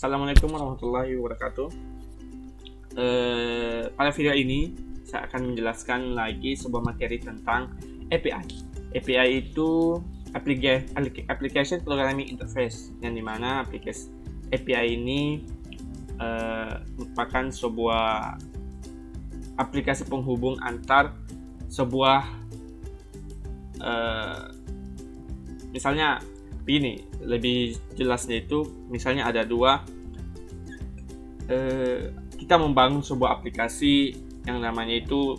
Assalamualaikum warahmatullahi wabarakatuh. Pada video ini saya akan menjelaskan lagi sebuah materi tentang API. API itu Application Programming Interface, yang dimana aplikasi API ini merupakan sebuah aplikasi penghubung antar sebuah misalnya ini lebih jelasnya itu misalnya ada dua kita membangun sebuah aplikasi yang namanya itu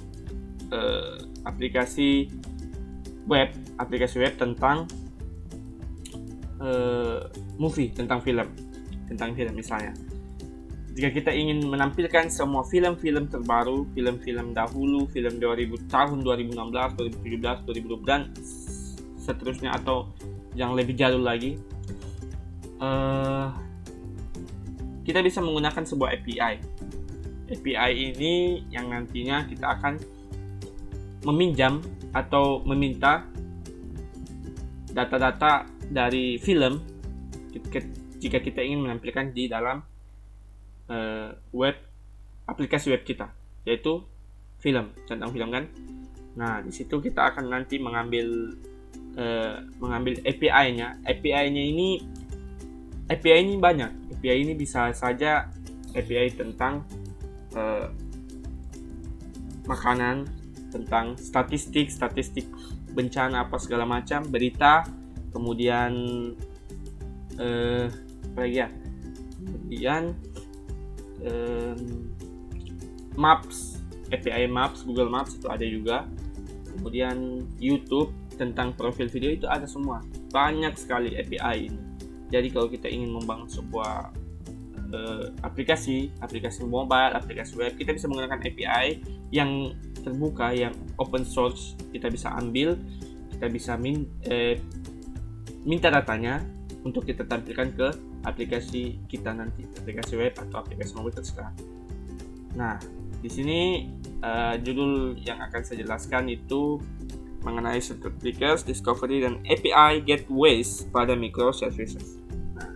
aplikasi web tentang movie, tentang film misalnya. Jika kita ingin menampilkan semua film-film terbaru, film-film dahulu, film 2000 tahun 2016, 2017, 2020 dan seterusnya atau yang lebih jadul lagi, kita bisa menggunakan sebuah API. API ini yang nantinya kita akan meminjam atau meminta data-data dari film jika kita ingin menampilkan di dalam aplikasi web kita, yaitu tentang film kan. Nah, di situ kita akan nanti mengambil API-nya. API ini banyak. API ini bisa saja API tentang makanan, tentang statistik bencana apa segala macam, berita, kemudian Maps, API Maps, Google Maps itu ada juga. Kemudian YouTube tentang profil video itu ada semua. Banyak sekali API ini. Jadi kalau kita ingin membangun sebuah aplikasi mobile, aplikasi web, kita bisa menggunakan API yang terbuka, yang open source. Kita bisa ambil, kita bisa minta datanya untuk kita tampilkan ke aplikasi kita nanti, aplikasi web atau aplikasi mobile terserah. Nah, di sini judul yang akan saya jelaskan itu mengenai circuit breakers, discovery, dan API gateways pada microservices. Nah,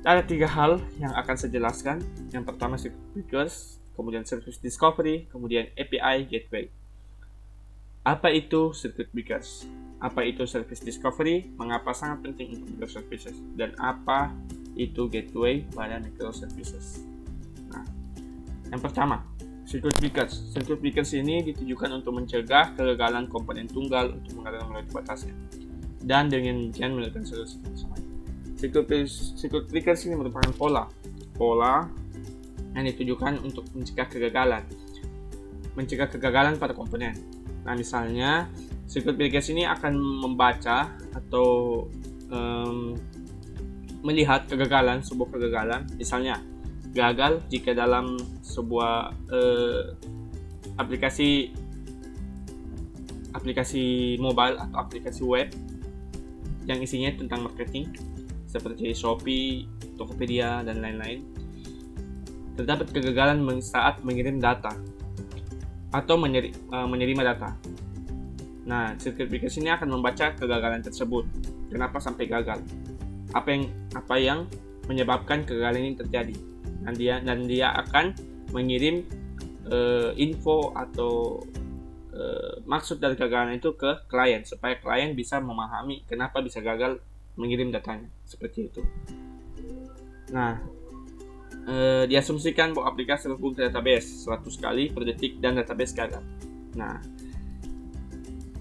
ada 3 hal yang akan saya jelaskan. Yang pertama circuit breakers, kemudian service discovery, kemudian API gateway. Apa itu circuit breakers? Apa itu service discovery? Mengapa sangat penting untuk microservices? Dan apa itu gateway pada microservices? Nah, yang pertama, circuit breakers. Circuit breakers ini ditujukan untuk mencegah kegagalan komponen tunggal untuk melewati batasnya, dan dengan demikian melakukan solusi bersama. Circuit breakers ini merupakan pola yang ditujukan untuk mencegah kegagalan pada komponen. Nah, misalnya circuit breakers ini akan membaca atau melihat sebuah kegagalan, misalnya gagal jika dalam sebuah aplikasi mobile atau aplikasi web yang isinya tentang marketing seperti Shopee, Tokopedia, dan lain-lain, terdapat kegagalan saat mengirim data atau menerima data. Nah, circuit breakers ini akan membaca kegagalan tersebut. Kenapa sampai gagal? Apa yang menyebabkan kegagalan ini terjadi? Dan dia akan mengirim info atau maksud dari kegagalan itu ke klien supaya klien bisa memahami kenapa bisa gagal mengirim datanya, seperti itu. Nah, diasumsikan bahwa aplikasi terhubung ke database 100 kali per detik dan database gagal. Nah,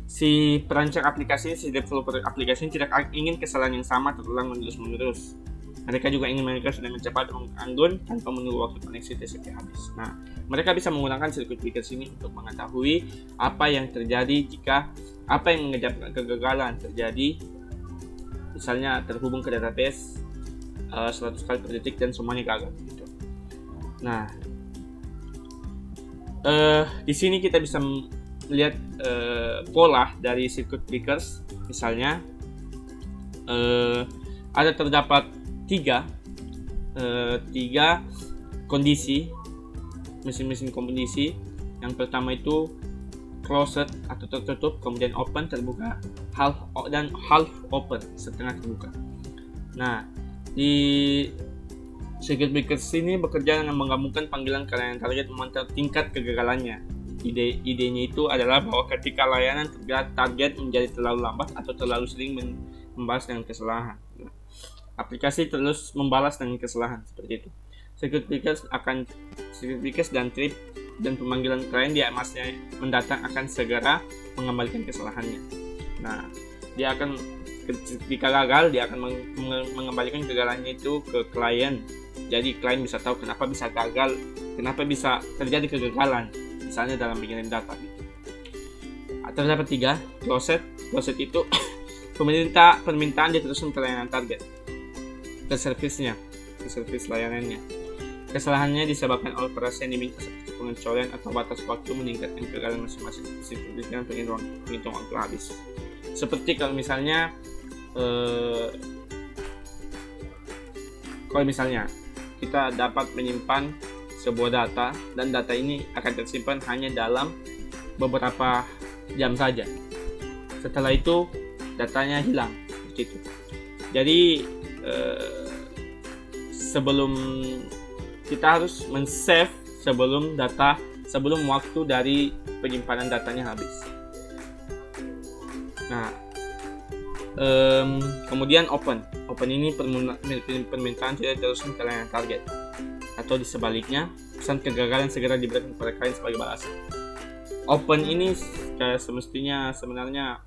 si perancang aplikasi, si developer aplikasi ini tidak ingin kesalahan yang sama terulang menerus. Mereka juga ingin mereka sudah mencepat anggun tanpa menunggu waktu koneksi TCP habis. Nah, mereka bisa menggunakan circuit breakers ini untuk mengetahui apa yang terjadi jika apa yang menyebabkan kegagalan terjadi, misalnya terhubung ke database 100 kali per detik dan semuanya gagal gitu. Nah, di sini kita bisa melihat pola dari circuit breakers. Misalnya terdapat tiga kondisi, mesin kondisi. Yang pertama itu closed atau tertutup, kemudian open terbuka, half open setengah terbuka. Nah, Di circuit breakers ini bekerja dengan menggabungkan panggilan ke layanan target memantau tingkat kegagalannya. Idenya itu adalah bahwa ketika layanan target menjadi terlalu lambat atau terlalu sering membalas dengan kesalahan, aplikasi terus membalas dengan kesalahan seperti itu. Circuit breakers dan trip dan pemanggilan klien di masa mendatang akan segera mengembalikan kesalahannya. Nah, dia akan ketika gagal, dia akan mengembalikan kegagalannya itu ke klien. Jadi klien bisa tahu kenapa bisa gagal, kenapa bisa terjadi kegagalan, misalnya dalam mengirim data gitu. Terdapat 3, closet itu permintaan diteruskan ke layanan target, ke service layanannya. Kesalahannya disebabkan oleh operasi yang diminta seperti pengecualian atau batas waktu meningkatkan kegagalan masing-masing seperti dengan penghitung waktu habis. Seperti kalau misalnya kita dapat menyimpan sebuah data dan data ini akan tersimpan hanya dalam beberapa jam saja. Setelah itu datanya hilang begitu. Jadi sebelum kita harus men-save sebelum waktu dari penyimpanan datanya habis. Nah, kemudian open ini permintaan tidak teruskan ke layanan target, atau di sebaliknya pesan kegagalan segera diberikan kepada klien sebagai balasan. Open ini semestinya sebenarnya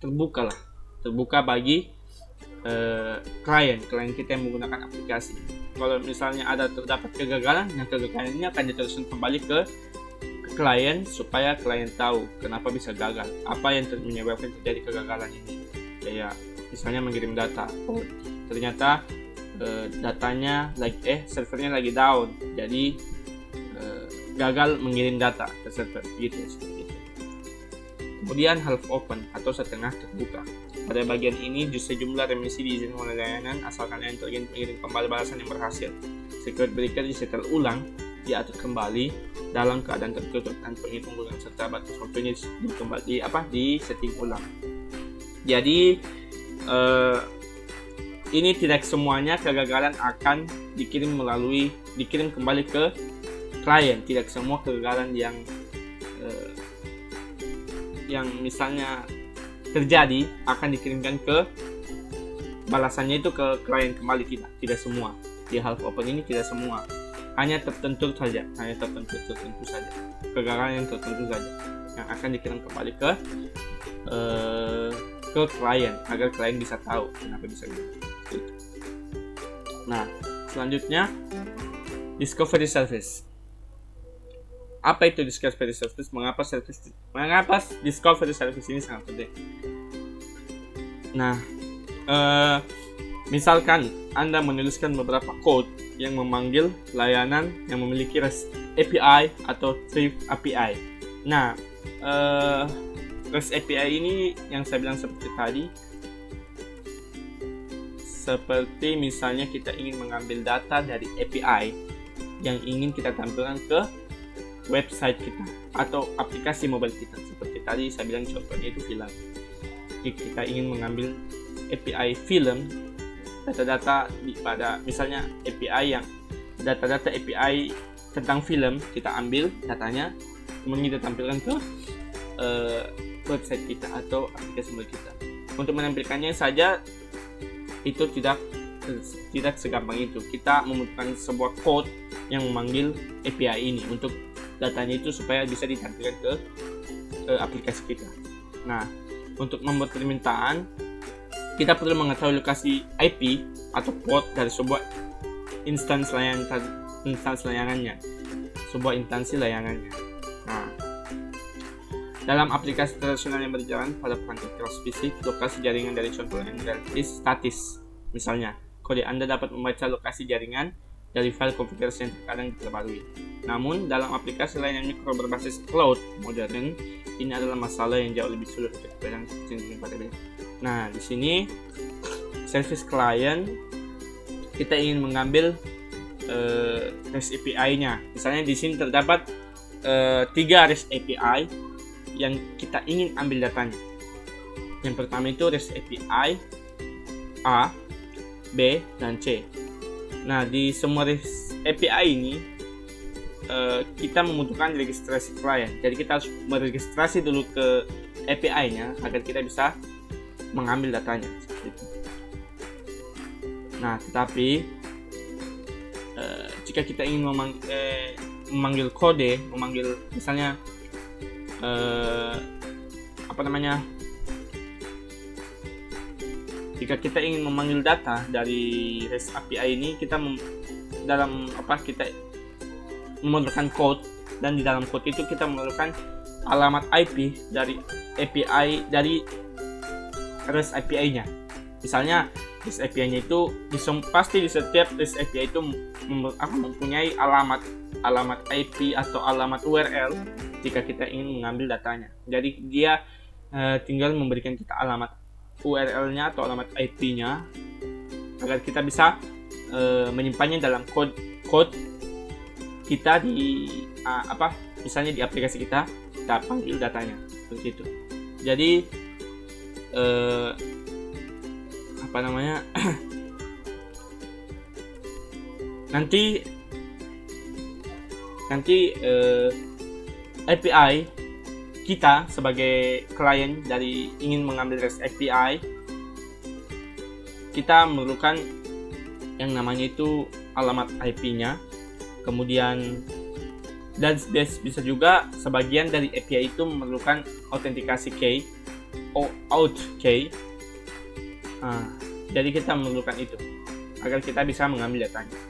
terbuka bagi klien kita yang menggunakan aplikasi. Kalau misalnya terdapat kegagalan, kegagalan ini akan diteruskan kembali ke klien supaya klien tahu kenapa bisa gagal, apa yang menyebabkan terjadi kegagalan ini. Kayak misalnya mengirim data, ternyata datanya servernya lagi down, jadi gagal mengirim data ke server gitu. Kemudian half open atau setengah terbuka. Pada bagian ini sejumlah remisi diizinkan oleh layanan asalkan layanan target mengirim kembali balasan yang berhasil. Circuit breaker disetel ulang, diatur kembali dalam keadaan tertutup dan penghitung ulang serta batas waktunya di setting ulang. Jadi ini tidak semuanya kegagalan akan dikirim kembali ke klien. Tidak semua kegagalan yang misalnya terjadi akan dikirimkan ke balasannya itu ke klien kembali. Tidak semua. Di half open ini tidak semua, hanya tertentu saja kegagalan yang tertentu saja yang akan dikirim kembali ke klien agar klien bisa tahu kenapa bisa gitu. Nah, selanjutnya discovery service. Apa itu discovery service? Mengapa discovery service ini sangat penting? Nah, misalkan Anda menuliskan beberapa code yang memanggil layanan yang memiliki REST API atau Thrift API. Nah, REST API ini yang saya bilang seperti tadi, seperti misalnya kita ingin mengambil data dari API yang ingin kita tampilkan ke website kita atau aplikasi mobile kita. Seperti tadi saya bilang contohnya itu film. Jika kita ingin mengambil API film, data-data pada misalnya data-data API tentang film, kita ambil datanya, kemudian kita tampilkan ke website kita atau aplikasi mobile kita. Untuk menampilkannya saja itu tidak segampang itu. Kita membutuhkan sebuah code yang memanggil API ini untuk datanya itu supaya bisa ditampilkan ke aplikasi kita. Nah, untuk membuat permintaan, kita perlu mengetahui lokasi IP atau port dari sebuah instansi layanannya. Nah, dalam aplikasi tradisional yang berjalan pada perangkat keras fisik, lokasi jaringan dari contoh yang relatif statis. Misalnya, kode Anda dapat membaca lokasi jaringan dari file konfigurasi yang terkadang diperbarui. Namun, dalam aplikasi layanan mikro berbasis cloud modern, ini adalah masalah yang jauh lebih sulit untuk cenderung pada ini. Nah, di sini service client kita ingin mengambil REST API-nya. Misalnya di sini terdapat 3 REST API yang kita ingin ambil datanya. Yang pertama itu REST API A B, dan C. Nah, di semua API ini kita membutuhkan registrasi klien. Jadi kita harus meregistrasi dulu ke API-nya agar kita bisa mengambil datanya seperti itu. Nah, tetapi jika kita ingin memanggil kode, memanggil misalnya jika kita ingin memanggil data dari REST API ini, kita memerlukan code, dan di dalam code itu kita memerlukan alamat IP dari API, dari REST API-nya. Misalnya REST API-nya itu pasti di setiap REST API itu mempunyai alamat IP atau alamat URL jika kita ingin mengambil datanya. Jadi dia tinggal memberikan kita alamat URL-nya atau alamat IP-nya agar kita bisa menyimpannya dalam code kita di misalnya di aplikasi kita panggil datanya seperti itu. Jadi nanti API kita sebagai klien dari ingin mengambil REST API, kita memerlukan yang namanya itu alamat IP-nya. Kemudian dan bisa juga sebagian dari API itu memerlukan autentikasi key, auth key. Jadi kita memerlukan itu agar kita bisa mengambil datanya.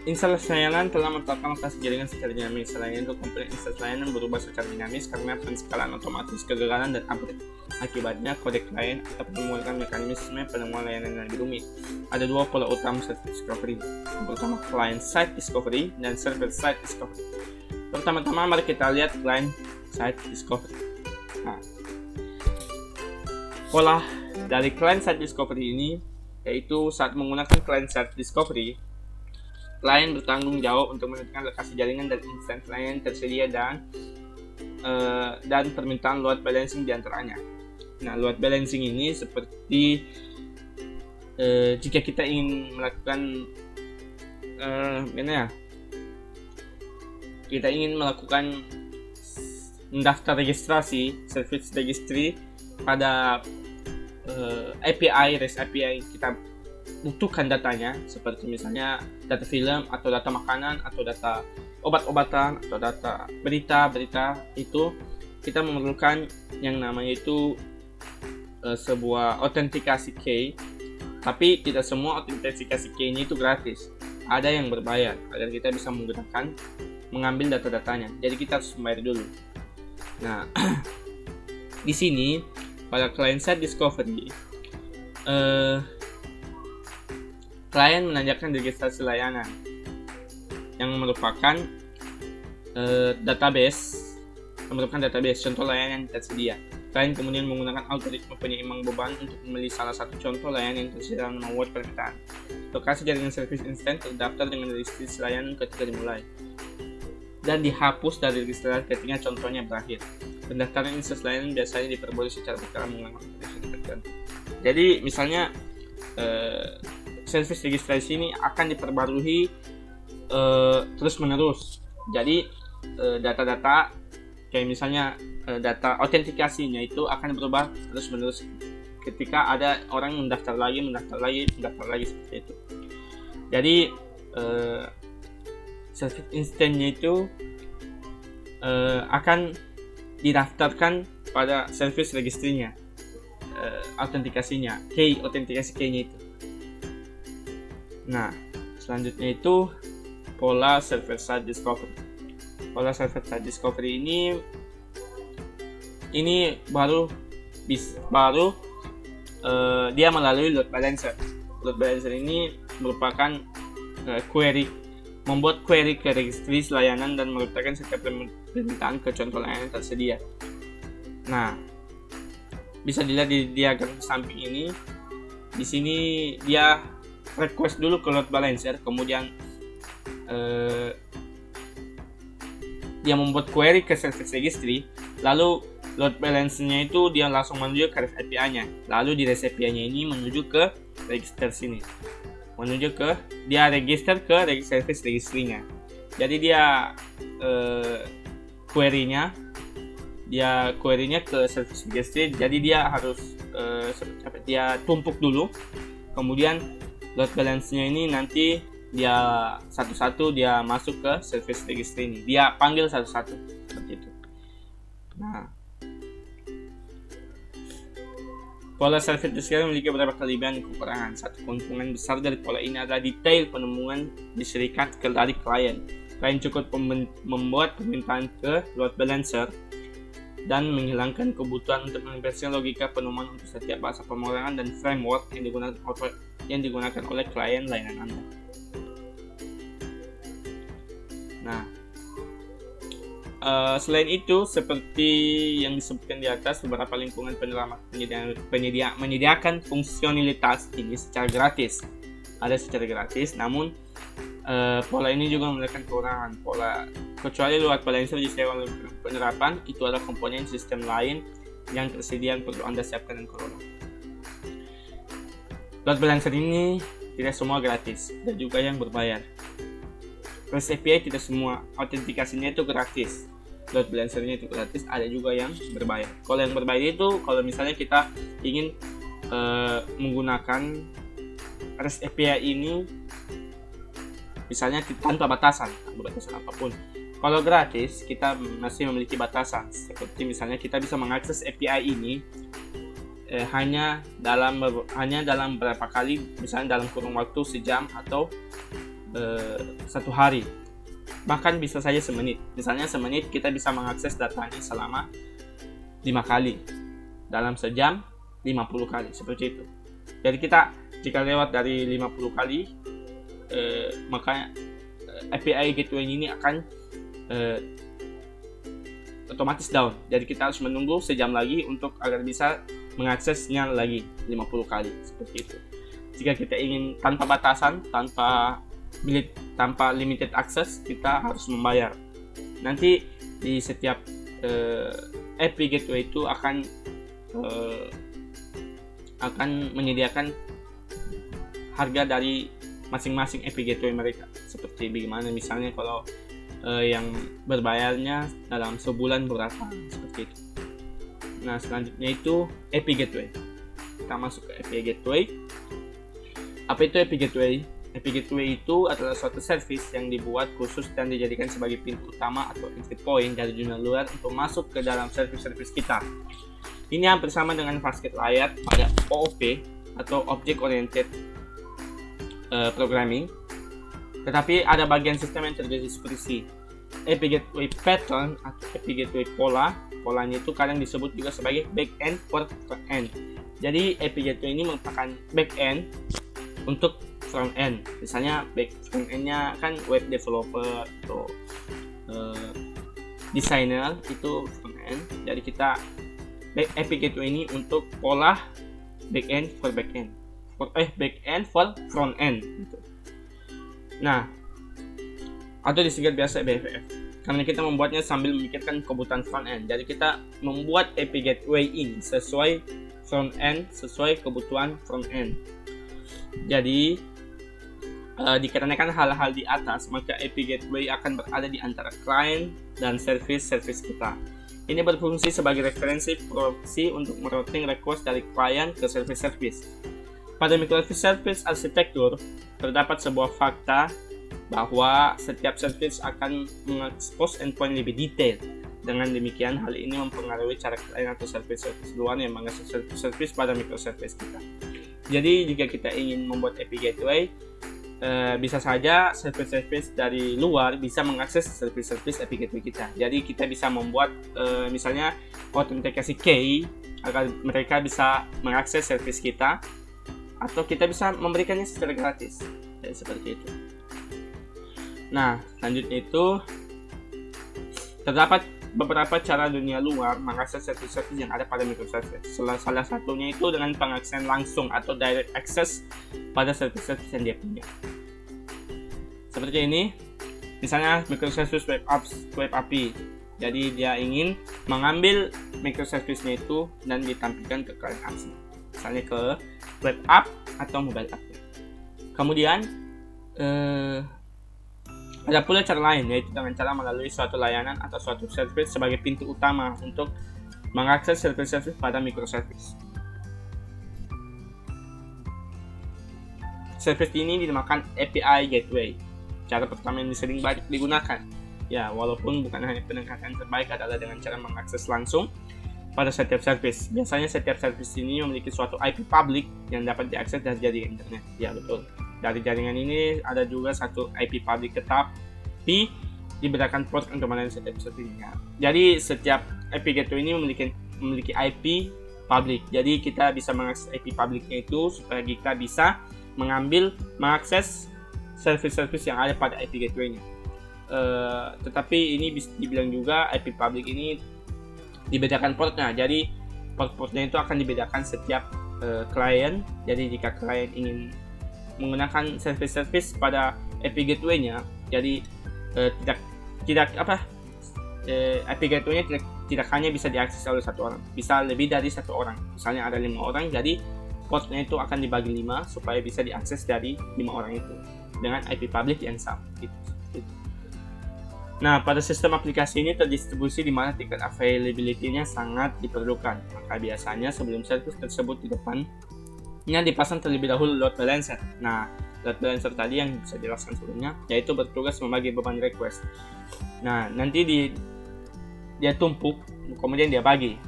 Instalasi layanan telah menetapkan lokasi jaringan secara dinamis. Selain itu, komponen instalasi layanan berubah secara dinamis karena penskalaan otomatis, kegagalan, dan upgrade. Akibatnya, kode klien dapat menggunakan mekanisme penemuan layanan yang lebih rumit. Ada dua pola utama service discovery. Yang pertama, client-side discovery dan server-side discovery. Pertama-tama, mari kita lihat client-side discovery. Pola dari client-side discovery ini yaitu saat menggunakan client-side discovery, klien bertanggung jawab untuk menentukan lokasi jaringan dan instansi layanan tersedia dan permintaan load balancing diantaranya. Nah, load balancing ini seperti jika kita ingin melakukan mendaftar registrasi service registry pada API REST API, kita butuhkan datanya, seperti misalnya data film atau data makanan atau data obat-obatan atau data berita itu kita memerlukan yang namanya itu sebuah autentikasi key. Tapi tidak semua autentikasi key-nya itu gratis, ada yang berbayar agar kita bisa mengambil data-datanya. Jadi kita harus membayar dulu. Nah, di sini pada client-side discovery, klien menanyakan registrasi layanan yang merupakan database contoh layanan yang tersedia. Klien kemudian menggunakan algoritma penyeimbang beban untuk memilih salah satu contoh layanan yang tersedia dan membuat permintaan. Lokasi jaringan service instant terdaftar dengan registrasi layanan ketika dimulai dan dihapus dari registrasi ketika contohnya berakhir. Pendaftaran instansi layanan biasanya diperboleh secara berkala menggunakan aplikasi tertentu. Jadi misalnya service registrasi ini akan diperbarui terus menerus. Jadi data-data kayak misalnya data autentikasinya itu akan berubah terus menerus ketika ada orang mendaftar lagi seperti itu. Jadi service instantnya itu akan didaftarkan pada service registrinya, autentikasinya, autentikasi key-nya itu. Nah, selanjutnya itu pola server-side discovery. Pola server-side discovery ini baru dia melalui load balancer. Load balancer ini merupakan membuat query ke registry layanan dan meletakkan setiap permintaan ke contoh layanan tersedia. Nah, bisa dilihat di diagram samping ini. Di sini dia request dulu ke load balancer, kemudian dia membuat query ke service registry, lalu load balancer-nya itu dia langsung menuju ke REST API-nya. Lalu di REST API-nya ini menuju ke register sini. Menuju ke dia register ke service registry-nya. Jadi dia query-nya ke service registry. Jadi dia harus dia tumpuk dulu. Kemudian load balance-nya ini nanti dia satu-satu dia masuk ke service registry ini. Dia panggil satu-satu seperti itu. Nah, pola service discovery memiliki beberapa kelebihan dan kekurangan. Satu keuntungan besar dari pola ini adalah detail penemuan diserikan dari klien. Klien cukup membuat permintaan ke load balancer dan menghilangkan kebutuhan untuk menginvestasi logika penemuan untuk setiap bahasa pemrograman dan framework yang digunakan oleh klien layanan Anda. Nah, selain itu, seperti yang disebutkan di atas, beberapa lingkungan penyedia menyediakan fungsionalitas ini secara gratis. Ada secara gratis, namun pola ini juga memiliki kekurangan. Kecuali load balancer disewa oleh penerapan, itu adalah komponen sistem lain yang tersedia yang perlu Anda siapkan dan kelola. Load balancer ini tidak semua gratis, ada juga yang berbayar. REST API tidak semua autentikasinya itu gratis. Load balancer-nya itu gratis, ada juga yang berbayar. Kalau yang berbayar itu kalau misalnya kita ingin menggunakan REST API ini misalnya tanpa batasan apapun. Kalau gratis kita masih memiliki batasan, seperti misalnya kita bisa mengakses API ini hanya dalam berapa kali, misalnya dalam kurun waktu sejam atau 1 hari, bahkan bisa saja semenit. Misalnya semenit kita bisa mengakses datanya selama 5 kali, dalam sejam 50 kali, seperti itu. Jadi kita jika lewat dari 50 kali maka API gateway ini akan otomatis down. Jadi kita harus menunggu sejam lagi untuk agar bisa mengaksesnya lagi 50 kali, seperti itu. Jika kita ingin tanpa batasan, tanpa limited access, kita harus membayar. Nanti di setiap API gateway itu akan menyediakan harga dari masing-masing API gateway mereka. Seperti bagaimana misalnya kalau yang berbayarnya dalam sebulan berapa, seperti itu. Nah, selanjutnya itu API gateway. Kita masuk ke API gateway. Apa itu API gateway? API gateway itu adalah suatu service yang dibuat khusus dan dijadikan sebagai pintu utama atau entry point dari dunia luar untuk masuk ke dalam service-service kita. Ini hampir sama dengan Fastcade Layer pada OOP atau Object Oriented Programming. Tetapi ada bagian sistem yang terjadi seperti API Gateway Pattern atau API Gateway Polanya itu kadang disebut juga sebagai back-end for front-end. Jadi API Gateway ini merupakan back-end untuk front-end. Misalnya front-end-nya kan web developer atau designer, itu front-end. Jadi kita API Gateway ini untuk pola back-end for back-end. Back-end for front-end gitu. Nah, atau disingkat biasa BFF, karena kita membuatnya sambil memikirkan kebutuhan front-end. Jadi kita membuat API Gateway ini sesuai front-end, sesuai kebutuhan front-end. Jadi dikarenakan hal-hal di atas, maka API Gateway akan berada di antara client dan service kita. Ini berfungsi sebagai referensi proxy untuk merouting request dari client ke service. Pada microservice arsitektur, terdapat sebuah fakta bahwa setiap service akan mengekspos endpoint lebih detail. Dengan demikian, hal ini mempengaruhi cara klien atau service luar yang mengakses service pada microservice kita. Jadi, jika kita ingin membuat API Gateway, bisa saja service dari luar bisa mengakses service API Gateway kita. Jadi, kita bisa membuat misalnya autentikasi key agar mereka bisa mengakses service kita, atau kita bisa memberikannya secara gratis. Jadi seperti itu. Nah, selanjutnya itu terdapat beberapa cara dunia luar mengakses service yang ada pada microservice. Salah satunya itu dengan pengaksesan langsung atau direct access pada service yang dia punya. Seperti ini, misalnya microservice web API. Jadi dia ingin mengambil microservice-nya itu dan ditampilkan ke client apps, misalnya ke web app atau mobile app. Kemudian ada pula cara lain, yaitu dengan cara melalui suatu layanan atau suatu service sebagai pintu utama untuk mengakses service-service pada microservice. Service ini dinamakan API Gateway. Cara pertama yang sering banyak digunakan. Ya, walaupun bukan hanya pendekatan terbaik adalah dengan cara mengakses langsung pada setiap service. Biasanya setiap service ini memiliki suatu IP public yang dapat diakses dari jaringan internet. Ya, betul. Dari jaringan ini ada juga satu IP public tetap, tapi dibedakan port untuk melayani setiap service-nya. Jadi setiap IP Gateway ini memiliki IP public. Jadi kita bisa mengakses IP public-nya itu supaya kita bisa mengakses service-service yang ada pada IP gateway-nya. Tetapi ini bisa dibilang juga IP public ini dibedakan portnya. Jadi port-portnya itu akan dibedakan setiap klien. Jadi jika klien ingin menggunakan service-service pada IP gateway-nya, jadi IP gateway-nya tidak hanya bisa diakses oleh satu orang, bisa lebih dari satu orang. Misalnya ada 5 orang, jadi portnya itu akan dibagi 5 supaya bisa diakses dari 5 orang itu dengan IP public yang sama gitu. Nah, pada sistem aplikasi ini terdistribusi di mana tingkat availability-nya sangat diperlukan. Maka biasanya sebelum service tersebut di depannya dipasang terlebih dahulu load balancer. Nah, load balancer tadi yang bisa dijelaskan sebelumnya, yaitu bertugas membagi beban request. Nah, nanti dia tumpuk, kemudian dia bagi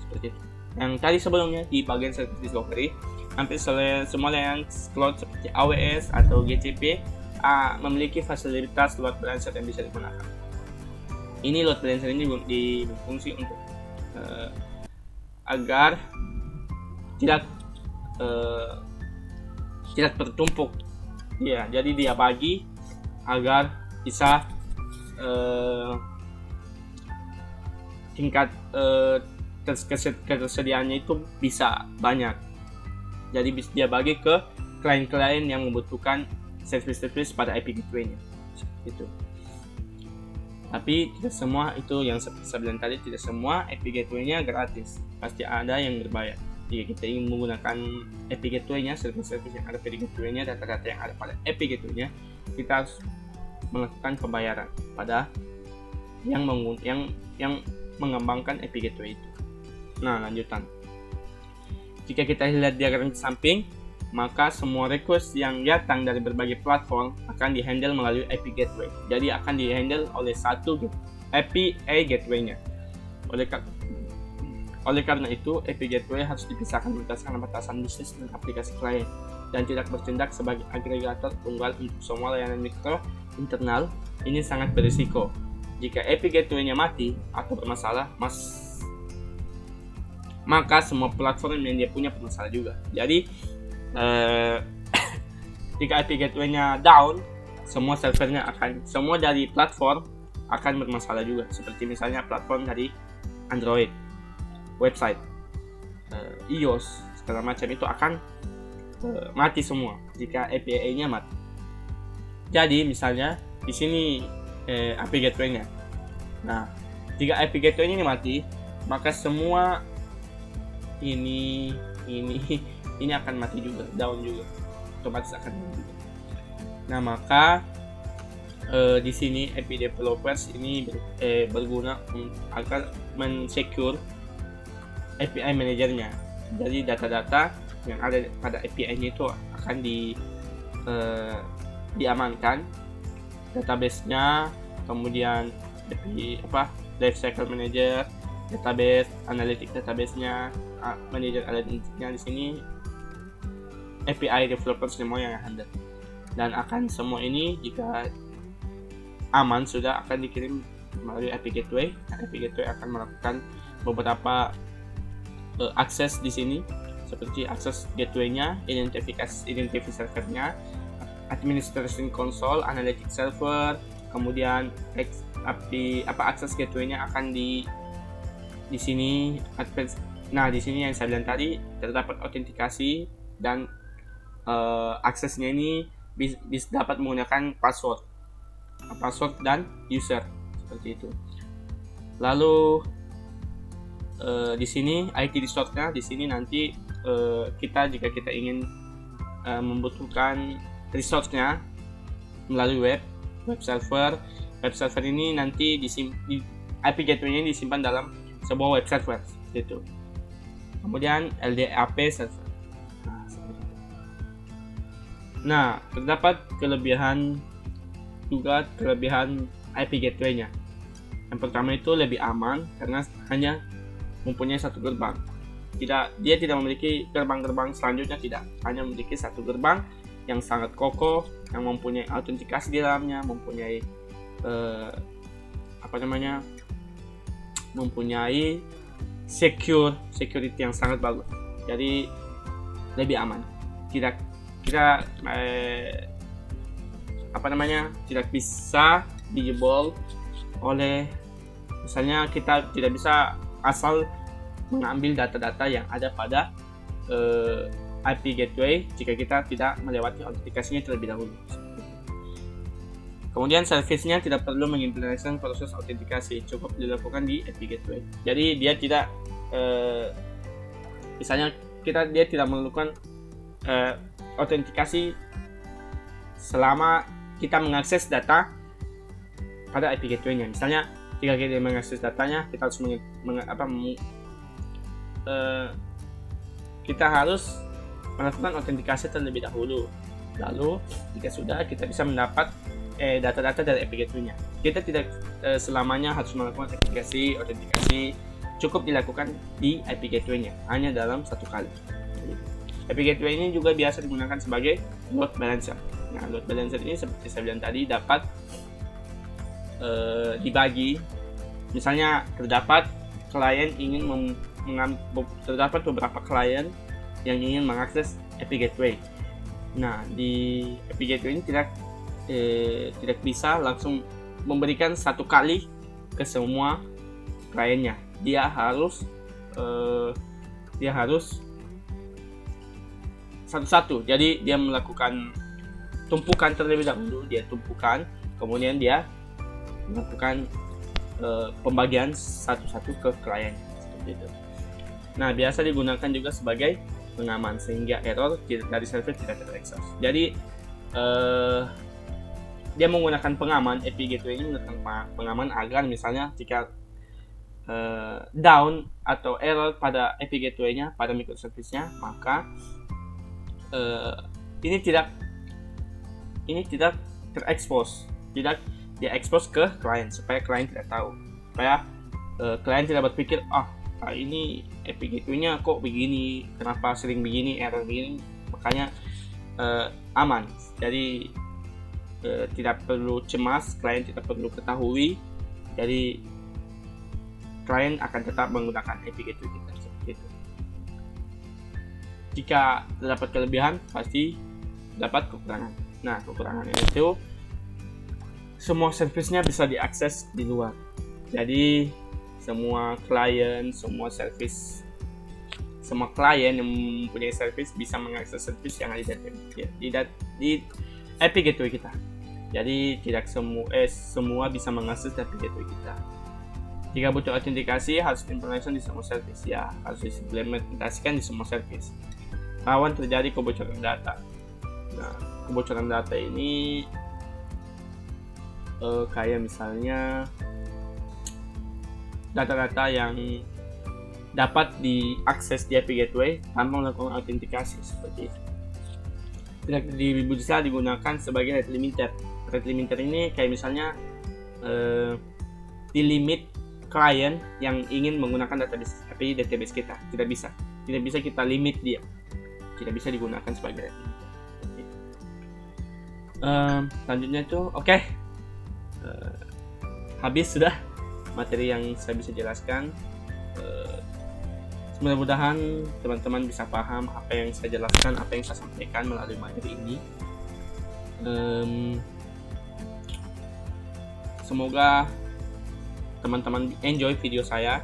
seperti itu. Yang tadi sebelumnya di bagian service discovery, hampir semua layanan cloud seperti AWS atau GCP memiliki fasilitas load balancer yang bisa digunakan. Ini load balancer ini berfungsi untuk agar tidak bertumpuk. Ya, jadi dia bagi agar bisa tingkat ketersediaannya itu bisa banyak. Jadi dia bagi ke klien-klien yang membutuhkan service-service pada IP gateway-nya. Itu. Tapi tidak semua itu yang saya bilang tadi, tidak semua IP gateway-nya gratis. Pasti ada yang berbayar. Jika kita ingin menggunakan IP gateway-nya, service-service yang ada pada gateway-nya, data-data yang ada pada IP gateway-nya, kita harus melakukan pembayaran pada yang mengembangkan IP gateway itu. Nah, lanjutan. Jika kita lihat diagram di samping, maka semua request yang datang dari berbagai platform akan dihandle melalui IP gateway. Jadi akan dihandle oleh satu API gateway-nya. Oleh karena itu, IP gateway harus dipisahkan berdasarkan batasan bisnis dan aplikasi klien dan tidak bertindak sebagai agregator tunggal untuk semua layanan mikro internal. Ini sangat berisiko. Jika IP gateway-nya mati atau bermasalah, maka semua platform yang dia punya bermasalah juga. Jadi jika IP gateway-nya down, semua dari platform akan bermasalah juga. Seperti misalnya platform dari Android, website, iOS, segala macam itu akan mati semua jika API-nya mati. Jadi misalnya di sini IP gateway-nya. Nah, jika IP gateway-nya ini mati, maka semua ini akan mati juga, down juga, otomatis akan down juga. Nah, maka di sini IP developers ini berguna agar mensecure API manajernya. Jadi data-data yang ada pada API-nya itu akan diamankan, database-nya, kemudian lifecycle manager, database, analytic database-nya, manager analytics-nya di sini API developer semua yang handle. Dan akan semua ini jika aman sudah akan dikirim melalui IP gateway. IP gateway akan melakukan beberapa akses di sini seperti akses gateway-nya, identify servernya, administration console, analytics server, kemudian akses gateway-nya akan di sini advance. Nah, di sini yang saya bilang tadi terdapat autentikasi dan aksesnya ini bisa dapat menggunakan password dan user seperti itu. Lalu di sini IP resource-nya, di sini nanti kita jika kita ingin membutuhkan resource-nya melalui web server ini nanti di IP gateway ini disimpan dalam sebuah web server itu. Kemudian LDAP server. Nah, terdapat kelebihan IP gateway-nya. Yang pertama itu lebih aman karena hanya mempunyai satu gerbang. Dia tidak memiliki gerbang-gerbang selanjutnya, tidak. Hanya memiliki satu gerbang yang sangat kokoh, yang mempunyai autentikasi di dalamnya, mempunyai mempunyai security yang sangat bagus. Jadi lebih aman. Tidak bisa dijebol oleh, misalnya kita tidak bisa asal mengambil data-data yang ada pada IP gateway jika kita tidak melewati autentikasinya terlebih dahulu. Kemudian service-nya tidak perlu mengimplementasikan proses autentikasi, cukup dilakukan di IP gateway. Jadi dia tidak dia tidak memerlukan autentikasi selama kita mengakses data pada IP gateway-nya. Misalnya jika kita mengakses datanya, kita harus melakukan autentikasi terlebih dahulu. Lalu jika sudah, kita bisa mendapat data-data dari IP gateway-nya. Kita tidak selamanya harus melakukan autentikasi, cukup dilakukan di IP gateway-nya hanya dalam satu kali. IP gateway ini juga biasa digunakan sebagai load balancer. Nah, load balancer ini seperti saya bilang tadi dapat dibagi. Misalnya terdapat beberapa klien yang ingin mengakses IP gateway. Nah, di IP gateway ini tidak bisa langsung memberikan satu kali ke semua kliennya. Dia harus satu-satu. Jadi dia melakukan tumpukan terlebih dahulu, kemudian dia melakukan pembagian satu-satu ke klien seperti itu. Nah, biasa digunakan juga sebagai pengaman sehingga error dari server tidak terekses. Jadi dia menggunakan pengaman, IP gateway ini menggunakan pengaman agar misalnya jika down atau error pada IP gateway-nya, pada microservice-nya, maka ini tidak terekspos, tidak diekspos ke klien supaya klien tidak tahu, supaya klien tidak berpikir ini IP gateway-nya kok begini, kenapa sering begini, error begini, makanya aman. Jadi tidak perlu cemas, klien tidak perlu ketahui, jadi klien akan tetap menggunakan IP gateway kita seperti itu. Jika terdapat kelebihan, pasti dapat kekurangan. Nah, kekurangannya itu semua service-nya bisa diakses di luar. Jadi semua klien yang mempunyai service bisa mengakses service yang ada di IP gateway kita. Jadi tidak semua bisa mengakses IP gateway kita. Jika butuh autentikasi, harus implementasi di semua service. Ya, harus diimplementasikan di semua service. Rawan terjadi kebocoran data. Nah, kebocoran data ini kayak misalnya data-data yang dapat diakses di IP gateway tanpa melakukan autentikasi seperti itu. Tidak bisa digunakan sebagai rate limiter. Rate limiter ini kayak misalnya di limit klien yang ingin menggunakan database kita. Tidak bisa kita limit dia. Tidak bisa digunakan sebagai rate limiter. Selanjutnya itu habis sudah materi yang saya bisa jelaskan. Mudah-mudahan teman-teman bisa paham apa yang saya jelaskan, apa yang saya sampaikan melalui materi ini. Semoga teman-teman enjoy video saya.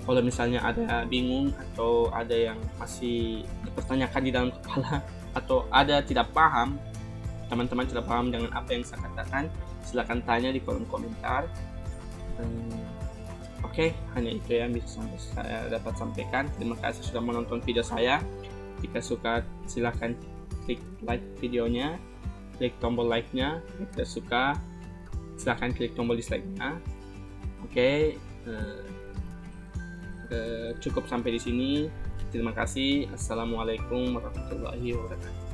Kalau misalnya ada bingung atau ada yang masih dipertanyakan di dalam kepala atau ada tidak paham, teman-teman tidak paham dengan apa yang saya katakan, silakan tanya di kolom komentar. Oke, hanya itu yang bisa saya dapat sampaikan. Terima kasih sudah menonton video saya. Jika suka, silahkan klik like videonya, klik tombol like-nya. Jika suka, silahkan klik tombol dislike-nya. Oke, cukup sampai di sini. Terima kasih. Assalamualaikum warahmatullahi wabarakatuh.